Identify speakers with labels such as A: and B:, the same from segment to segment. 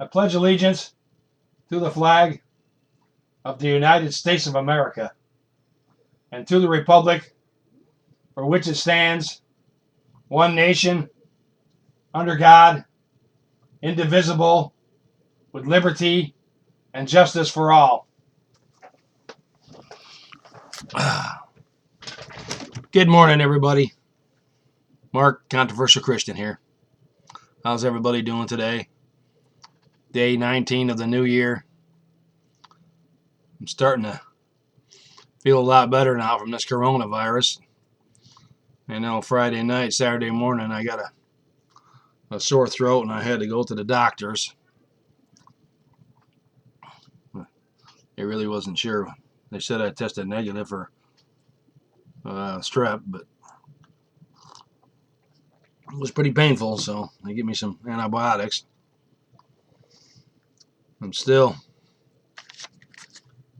A: I pledge allegiance to the flag of the United States of America and to the republic for which it stands, one nation, under God, indivisible, with liberty and justice for all. Good morning, everybody. Mark, Controversial Christian here. How's everybody doing today? Day 19 of the new year. I'm starting to feel a lot better now from this coronavirus. I know Friday night, Saturday morning, I got a sore throat and I had to go to the doctors. They really wasn't sure. They said I tested negative for strep, but it was pretty painful, so they gave me some antibiotics. I'm still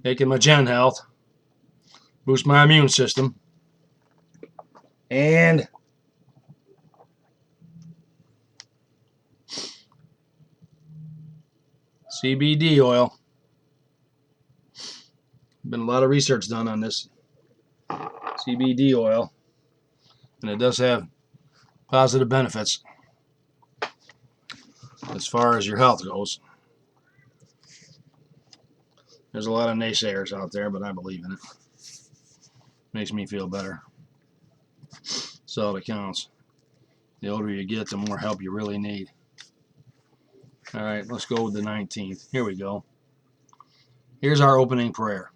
A: taking my Gen Health, boost my immune system, and CBD oil. Been a lot of research done on this CBD oil, and it does have positive benefits as far as your health goes. There's a lot of naysayers out there, but I believe in it. Makes me feel better. That's all that counts. The older you get, the more help you really need. All right, let's go with the 19th. Here we go. Here's our opening prayer.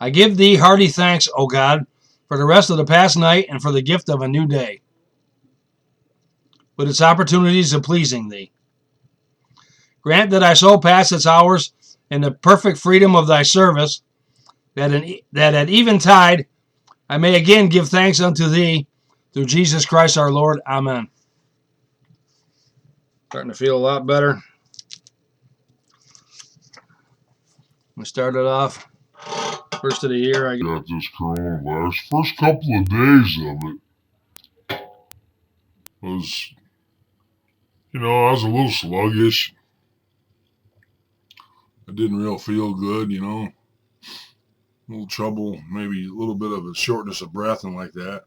A: I give thee hearty thanks, O God, for the rest of the past night and for the gift of a new day, with its opportunities of pleasing thee. Grant that I so pass its hours in the perfect freedom of thy service, that at eventide I may again give thanks unto thee, through Jesus Christ our Lord. Amen. Starting to feel a lot better. We started off first of the year. I got this coronavirus. First couple of days of it was, I was a little sluggish. I didn't real feel good, a little trouble, maybe a little bit of a shortness of breath and like that.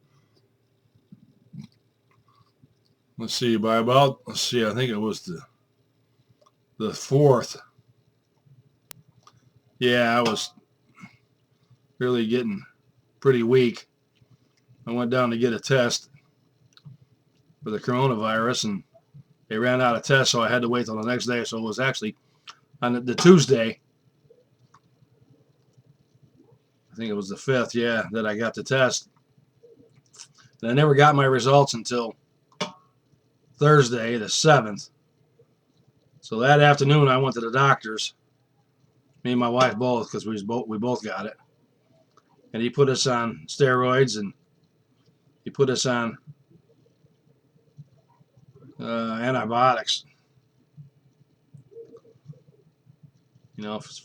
A: I think it was the 4th. Yeah, I was really getting pretty weak. I went down to get a test for the coronavirus, and they ran out of tests, so I had to wait till the next day. So it was actually on the Tuesday, I think it was the 5th, that I got the test. And I never got my results until Thursday, the 7th. So that afternoon, I went to the doctor's. Me and my wife both, because we both got it. And he put us on steroids, and he put us on antibiotics.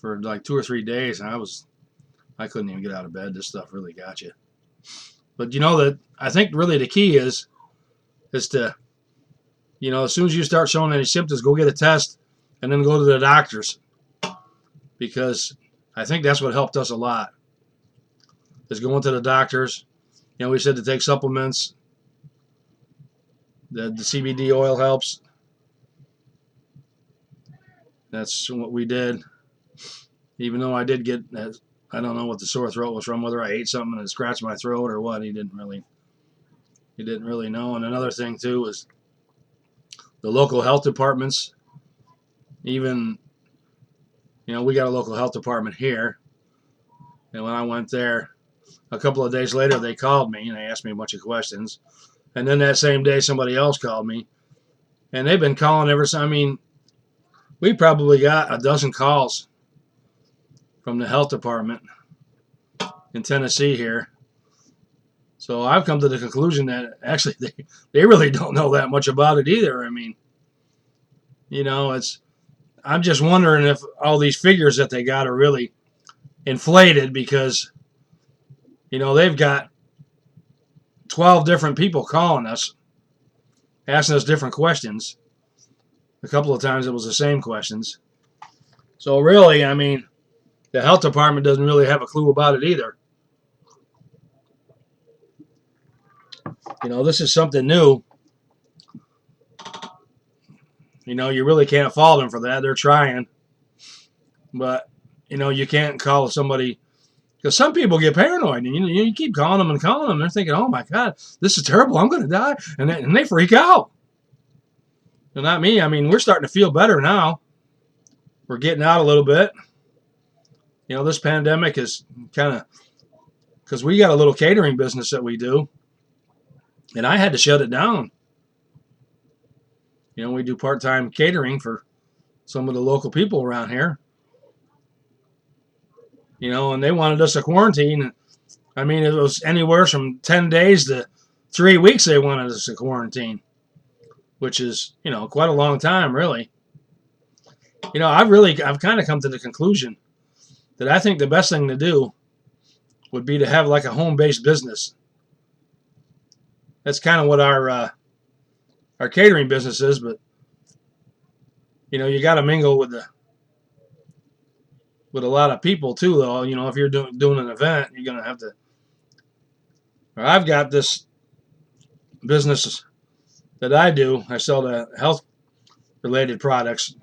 A: For like 2 or 3 days, and I couldn't even get out of bed. This stuff really got you. But that I think really the key is to, as soon as you start showing any symptoms, go get a test, and then go to the doctors, because I think that's what helped us a lot. Is going to the doctors. We said to take supplements. The CBD oil helps. That's what we did. Even though I did get, I don't know what the sore throat was from, whether I ate something and it scratched my throat or what. He didn't really know. And another thing too is the local health departments. Even, we got a local health department here. And when I went there, a couple of days later, they called me and they asked me a bunch of questions. And then that same day, somebody else called me. And they've been calling ever since. We probably got a dozen calls from the health department in Tennessee here. So I've come to the conclusion that actually they really don't know that much about it either. I'm just wondering if all these figures that they got are really inflated, because they've got 12 different people calling us, asking us different questions. A couple of times it was the same questions. So really, I mean, the health department doesn't really have a clue about it either. You know, this is something new. You know, you really can't fault them for that. They're trying. But, you know, you can't call somebody, because some people get paranoid, and you keep calling them and calling them. They're thinking, oh my God, this is terrible. I'm going to die. And they freak out. And not me. I mean, we're starting to feel better now. We're getting out a little bit. You know, this pandemic is kind of, because we got a little catering business that we do, and I had to shut it down. You know, we do part-time catering for some of the local people around here. You know, and they wanted us to quarantine. I mean, it was anywhere from 10 days to 3 weeks they wanted us to quarantine, which is, you know, quite a long time, really. You know, I've kind of come to the conclusion that I think the best thing to do would be to have like a home-based business. That's kind of what our catering business is, but you know, you got to mingle with a lot of people too, though. You know, if you're doing an event, you're gonna have to. Or I've got this business that I do. I sell the health-related products.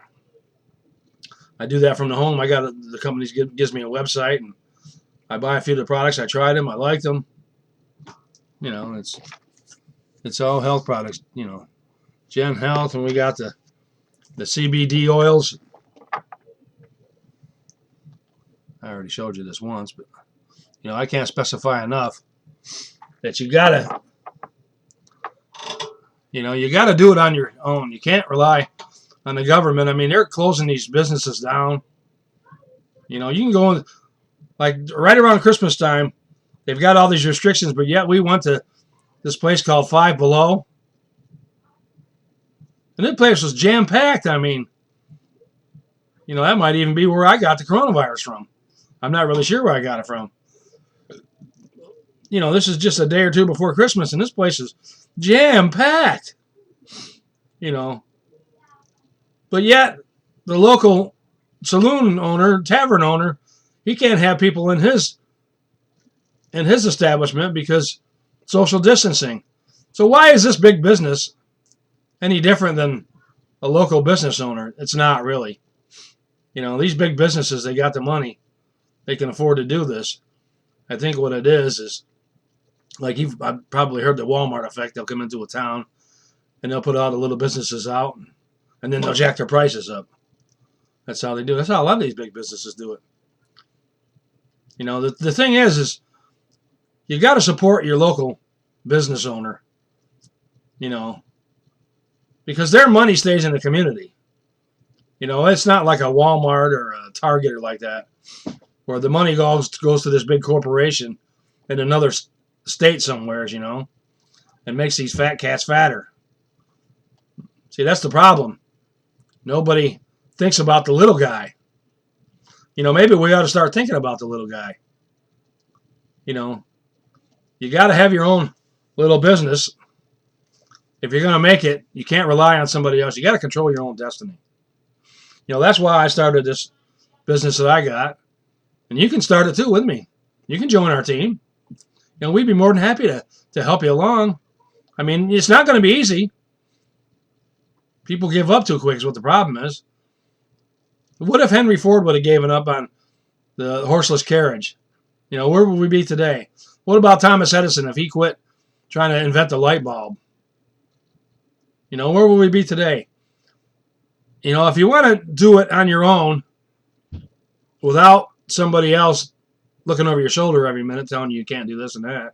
A: I do that from the home. I got the company gives me a website, and I buy a few of the products. I tried them. I liked them. You know, it's all health products. You know, Gen Health, and we got the CBD oils. I already showed you this once, but you know, I can't specify enough that you gotta do it on your own. You can't rely on the government. I mean, they're closing these businesses down. You know, you can go like right around Christmas time, they've got all these restrictions, but yet we went to this place called Five Below, and that place was jam-packed. I mean, you know, that might even be where I got the coronavirus from. I'm not really sure where I got it from. You know, this is just a day or two before Christmas, and this place is jam-packed. You know. But yet, the local saloon owner, tavern owner, he can't have people in his establishment because social distancing. So why is this big business any different than a local business owner? It's not really. You know, these big businesses, they got the money. They can afford to do this. I think what it is like I've probably heard the Walmart effect. They'll come into a town and they'll put all the little businesses out, and then they'll jack their prices up. That's how they do it. That's how a lot of these big businesses do it. You know, the thing is you got to support your local business owner, you know, because their money stays in the community. You know, it's not like a Walmart or a Target or like that, where the money goes to this big corporation in another state somewhere, you know, and makes these fat cats fatter. See, that's the problem. Nobody thinks about the little guy. You know, maybe we ought to start thinking about the little guy. You know, you got to have your own little business. If you're going to make it, you can't rely on somebody else. You got to control your own destiny. You know, that's why I started this business that I got. And you can start it too with me. You can join our team. You know, we'd be more than happy to help you along. I mean, it's not going to be easy. People give up too quick is what the problem is. What if Henry Ford would have given up on the horseless carriage? You know, where would we be today? What about Thomas Edison if he quit trying to invent the light bulb? You know, where would we be today? You know, if you want to do it on your own without somebody else looking over your shoulder every minute telling you can't do this and that,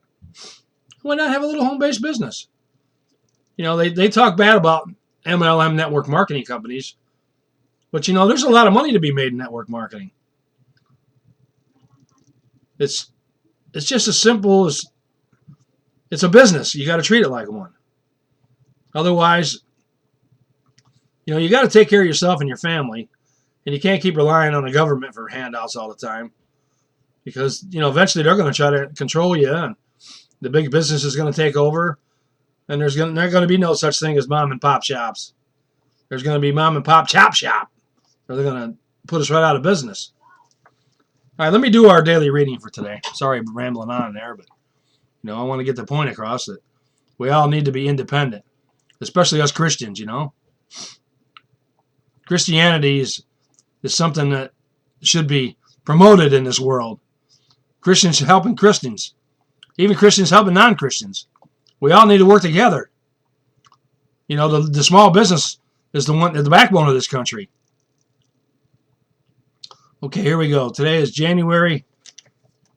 A: why not have a little home-based business? You know, they talk bad about MLM network marketing companies, but, you know, there's a lot of money to be made in network marketing. It's just as simple as it's a business. You got to treat it like one. Otherwise, you know, you got to take care of yourself and your family, and you can't keep relying on the government for handouts all the time, because, you know, eventually they're going to try to control you, and the big business is going to take over, and there's not going to be no such thing as mom and pop shops. there's going to be mom and pop chop shop, or they're going to put us right out of business. All right, let me do our daily reading for today. Sorry, I'm rambling on there, but I want to get the point across that we all need to be independent, especially us Christians. Christianity is something that should be promoted in this world. Christians helping Christians, even Christians helping non-Christians. We all need to work together. The small business is the backbone of this country. Okay, here we go. Today is January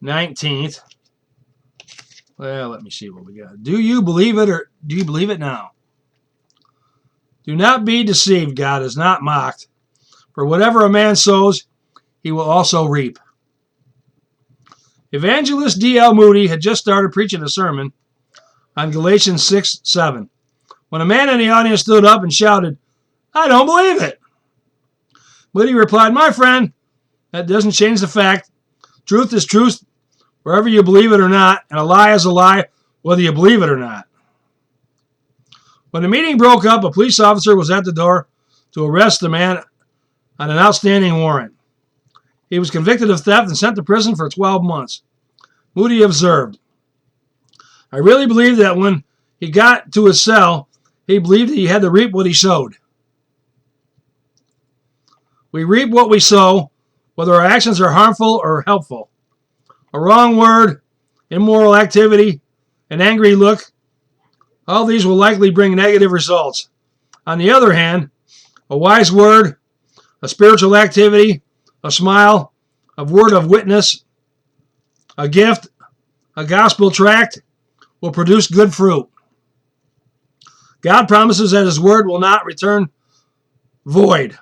A: 19th. Well, let me see what we got. Do you believe it, or do you believe it now? Do not be deceived. God is not mocked. For whatever a man sows, he will also reap. Evangelist D.L. Moody had just started preaching a sermon on Galatians 6:7 when a man in the audience stood up and shouted, "I don't believe it." Moody replied, "My friend, that doesn't change the fact. Truth is truth wherever you believe it or not, and a lie is a lie whether you believe it or not." When the meeting broke up, a police officer was at the door to arrest the man on an outstanding warrant. He was convicted of theft and sent to prison for 12 months. Moody observed, "I really believe that when he got to his cell, he believed he had to reap what he sowed." We reap what we sow, whether our actions are harmful or helpful. A wrong word, immoral activity, an angry look, all these will likely bring negative results. On the other hand, a wise word, a spiritual activity, a smile, a word of witness, a gift, a gospel tract will produce good fruit. God promises that His word will not return void.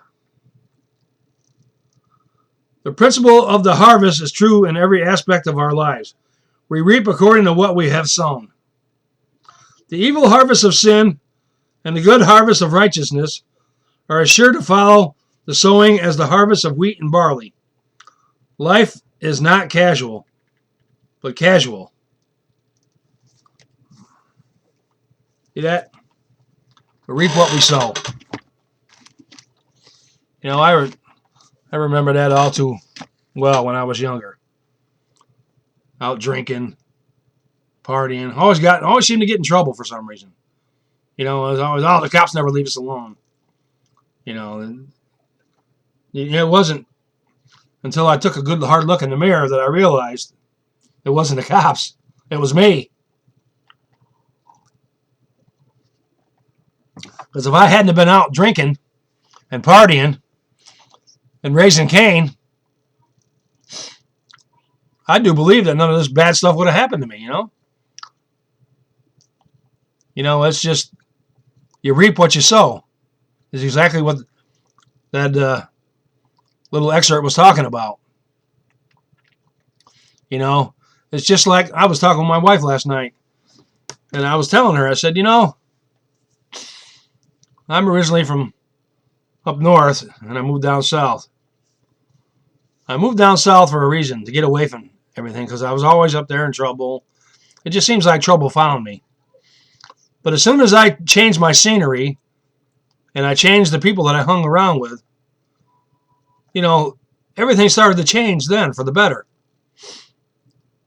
A: The principle of the harvest is true in every aspect of our lives. We reap according to what we have sown. The evil harvest of sin and the good harvest of righteousness are as sure to follow the sowing as the harvest of wheat and barley. Life is not casual, but casual. See that? We reap what we sow. I remember that all too well when I was younger. Out drinking, partying. Always seemed to get in trouble for some reason. It was always, the cops never leave us alone. And it wasn't until I took a good hard look in the mirror that I realized it wasn't the cops. It was me. Because if I hadn't have been out drinking and partying and raising Cain, I do believe that none of this bad stuff would have happened to me, It's just, you reap what you sow. Is exactly what that little excerpt was talking about. It's just like I was talking with my wife last night, and I was telling her, I said, I'm originally from up north, and I moved down south. I moved down south for a reason, to get away from everything, because I was always up there in trouble. It just seems like trouble found me. But as soon as I changed my scenery, and I changed the people that I hung around with, everything started to change then for the better.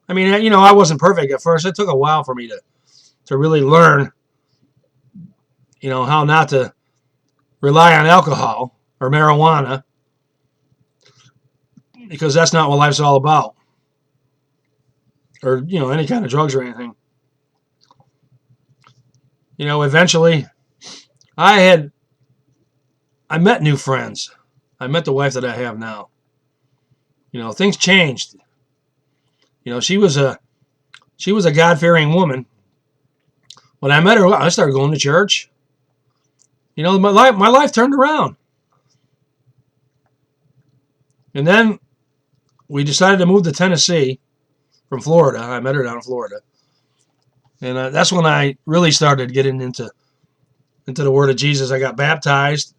A: I mean, I wasn't perfect at first. It took a while for me to really learn, how not to rely on alcohol or marijuana, because that's not what life's all about. Or, any kind of drugs or anything. Eventually, I met new friends. I met the wife that I have now. Things changed. She was a God-fearing woman. When I met her, I started going to church. My life turned around. And then we decided to move to Tennessee from Florida. I met her down in Florida. And that's when I really started getting into the Word of Jesus. I got baptized.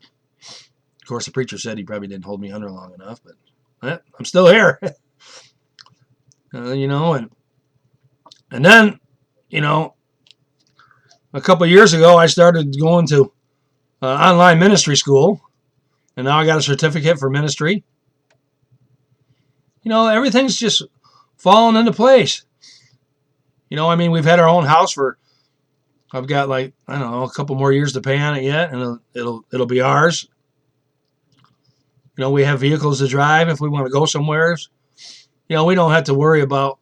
A: Of course, the preacher said he probably didn't hold me under long enough, but I'm still here. And then, a couple of years ago, I started going to online ministry school, and now I got a certificate for ministry. Everything's just falling into place. I mean, we've had our own house for, I've got like, I don't know, a couple more years to pay on it yet, and it'll be ours. We have vehicles to drive if we want to go somewhere. We don't have to worry about,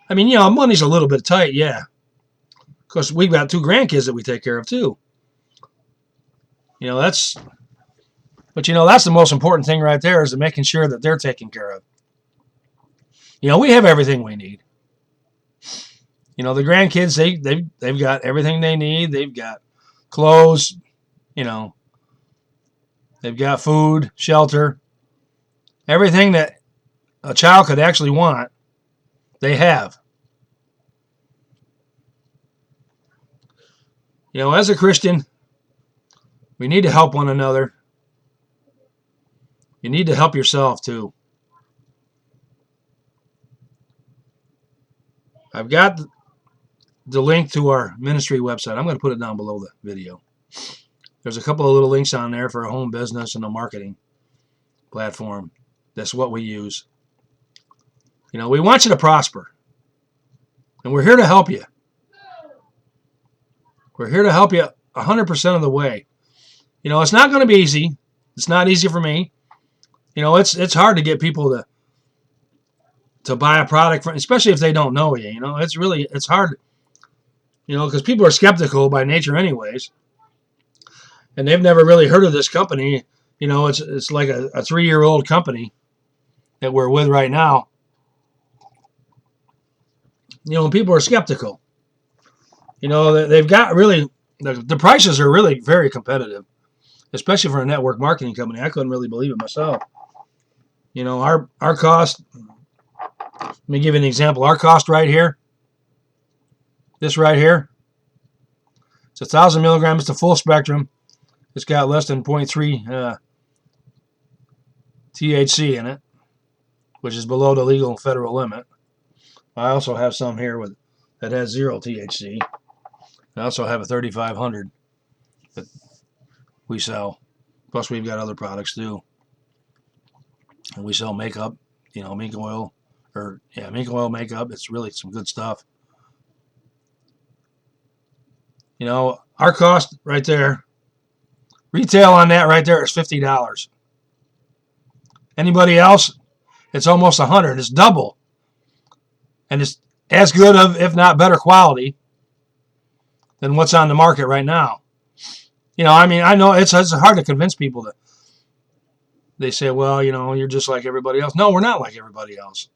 A: I mean, money's a little bit tight, yeah. Because we've got 2 grandkids that we take care of too. That's the most important thing right there, is making sure that they're taken care of. We have everything we need. The grandkids, they've got everything they need. They've got clothes, they've got food, shelter, everything that a child could actually want, they have. As a Christian, we need to help one another. You need to help yourself too. I've got the link to our ministry website. I'm going to put it down below the video. There's a couple of little links on there for a home business and a marketing platform. That's what we use. We want you to prosper. And we're here to help you. We're here to help you 100% of the way. It's not going to be easy. It's not easy for me. It's hard to get people to buy a product, especially if they don't know you. It's hard, because people are skeptical by nature anyways. And they've never really heard of this company. It's like a 3-year-old company that we're with right now. And people are skeptical. They've got really, the prices are really very competitive, especially for a network marketing company. I couldn't really believe it myself. Our cost, let me give you an example. Our cost right here, this right here, it's 1,000 milligrams. It's a full spectrum. It's got less than 0.3 THC in it, which is below the legal federal limit. I also have some here that has 0 THC. I also have a 3,500 that we sell. Plus, we've got other products too. And we sell makeup, mink oil, makeup. It's really some good stuff. Our cost right there, retail on that right there is $50. Anybody else, it's almost $100. It's double. And it's as good of, if not better quality than what's on the market right now. I know it's hard to convince people that they say, well, you're just like everybody else. No, we're not like everybody else.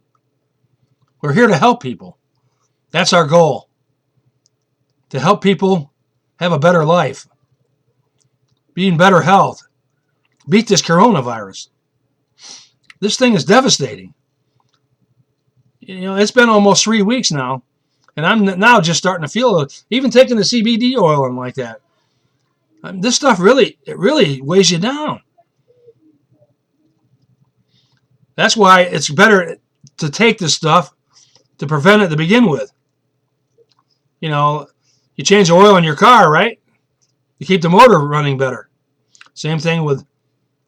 A: We're here to help people. That's our goal. To help people have a better life, be in better health, beat this coronavirus. This thing is devastating. It's been almost 3 weeks now, and I'm now just starting to feel it. Even taking the CBD oil and like that. This stuff really weighs you down. That's why it's better to take this stuff to prevent it to begin with. You change the oil in your car, right? You keep the motor running better. Same thing with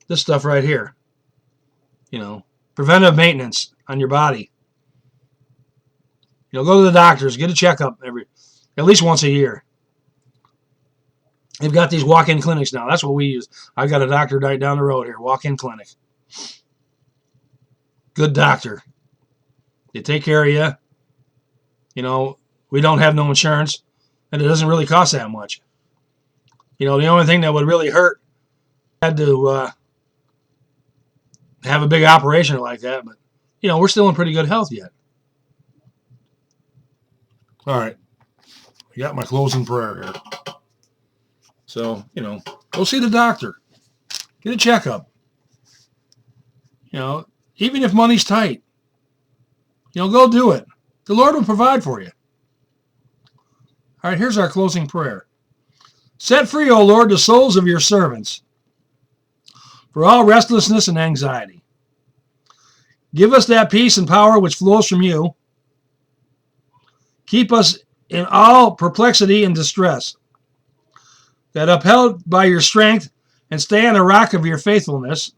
A: this stuff right here. Preventive maintenance on your body. Go to the doctors, get a checkup at least once a year. They've got these walk-in clinics now. That's what we use. I got a doctor right down the road here, walk-in clinic. Good doctor. They take care of you. We don't have no insurance, and it doesn't really cost that much. The only thing that would really hurt, had to have a big operation like that, but we're still in pretty good health yet. All right, I got my closing prayer here. So go see the doctor, get a checkup. Even if money's tight, go do it. The Lord will provide for you. All right, here's our closing prayer. Set free, O Lord, the souls of your servants for all restlessness and anxiety. Give us that peace and power which flows from you. Keep us in all perplexity and distress, that upheld by your strength and stay on the rock of your faithfulness,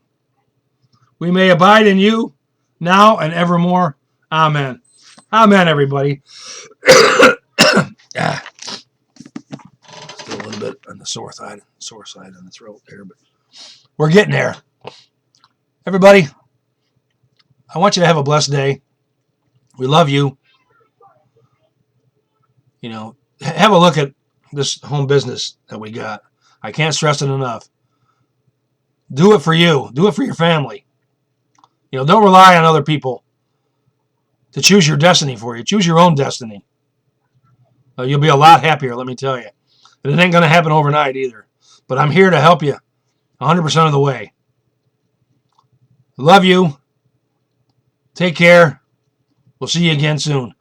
A: we may abide in you now and evermore. Amen. Amen, everybody. Ah, still a little bit on the sore side on the throat there, but we're getting there. Everybody, I want you to have a blessed day. We love you. You know, have a look at this home business that we got. I can't stress it enough. Do it for you. Do it for your family. You know, don't rely on other people to choose your destiny for you. Choose your own destiny. You'll be a lot happier, let me tell you. And it ain't going to happen overnight either. But I'm here to help you 100% of the way. Love you. Take care. We'll see you again soon.